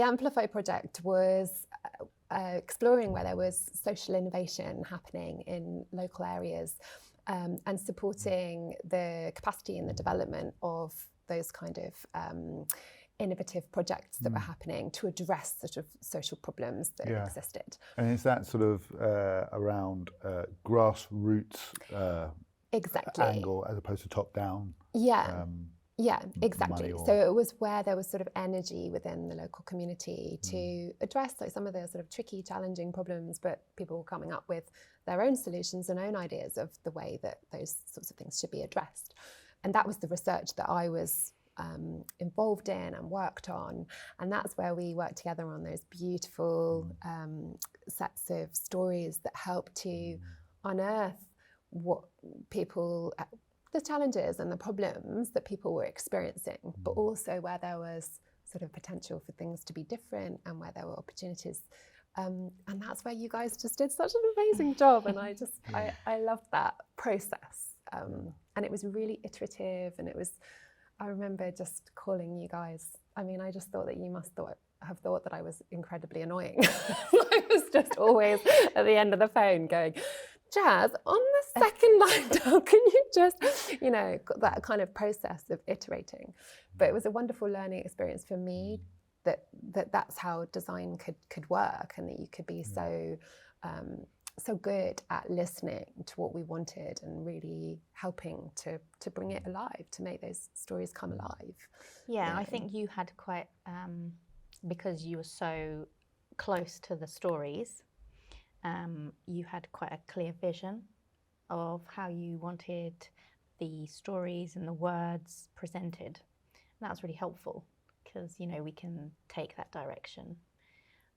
the Amplify Project was exploring where there was social innovation happening in local areas, and supporting the capacity and the development of those kind of innovative projects that were happening to address sort of social problems that existed. And is that sort of around grassroots exactly. angle as opposed to top down? Yeah, exactly. So it was where there was sort of energy within the local community to address like some of the sort of tricky, challenging problems, but people were coming up with their own solutions and own ideas of the way that those sorts of things should be addressed. And that was the research that I was involved in and worked on. And that's where we worked together on those beautiful sets of stories that help to unearth what people, the challenges and the problems that people were experiencing, but also where there was sort of potential for things to be different and where there were opportunities. And that's where you guys just did such an amazing job. And I loved that process. And it was really iterative, and I remember just calling you guys. I mean, I just thought that you must have thought that I was incredibly annoying. I was just always at the end of the phone going, Jazz, on the second line down, can you just, that kind of process of iterating. But it was a wonderful learning experience for me that's how design could work, and that you could be so good at listening to what we wanted and really helping to bring it alive, to make those stories come alive. Yeah, I think you had quite, because you were so close to the stories, you had quite a clear vision of how you wanted the stories and the words presented. And that was really helpful because, we can take that direction.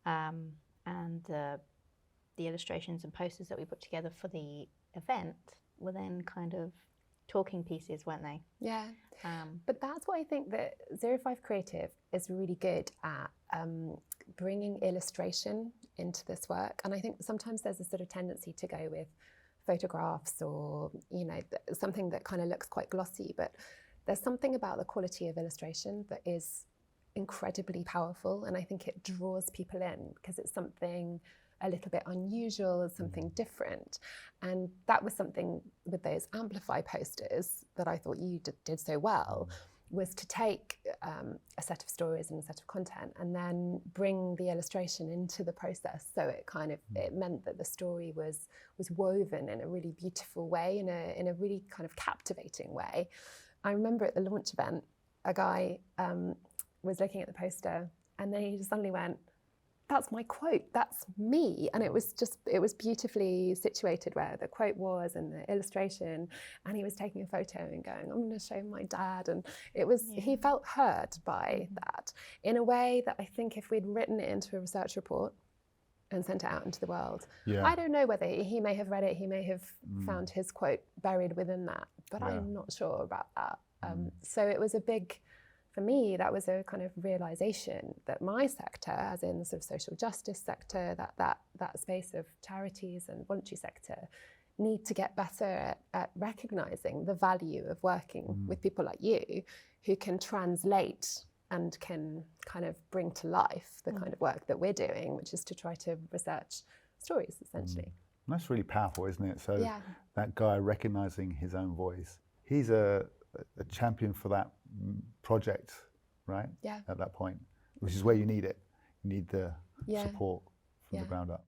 And the illustrations and posters that we put together for the event were then kind of talking pieces, weren't they? Yeah. But that's what I think that 05 Creative is really good at, bringing illustration into this work. And I think sometimes there's a sort of tendency to go with photographs or, something that kind of looks quite glossy, but there's something about the quality of illustration that is incredibly powerful. And I think it draws people in because it's something a little bit unusual, it's something different. And that was something with those Amplify posters that I thought you did so well, was to take a set of stories and a set of content and then bring the illustration into the process. So it meant that the story was woven in a really beautiful way, in a really kind of captivating way. I remember at the launch event, a guy was looking at the poster and then he just suddenly went, "That's my quote, that's me." And it was beautifully situated where the quote was and the illustration, and he was taking a photo and going, "I'm going to show my dad." And he felt heard by that in a way that I think if we'd written it into a research report and sent it out into the world, I don't know whether he may have read it, he may have found his quote buried within that, but I'm not sure about that. So it was for me, that was a kind of realization that my sector, as in the sort of social justice sector, that space of charities and voluntary sector, need to get better at recognizing the value of working with people like you who can translate and can kind of bring to life the kind of work that we're doing, which is to try to research stories, essentially. That's really powerful, isn't it? So that guy recognizing his own voice, he's a champion for that project, right? Yeah. At that point, which is where you need it. You need the support from the ground up.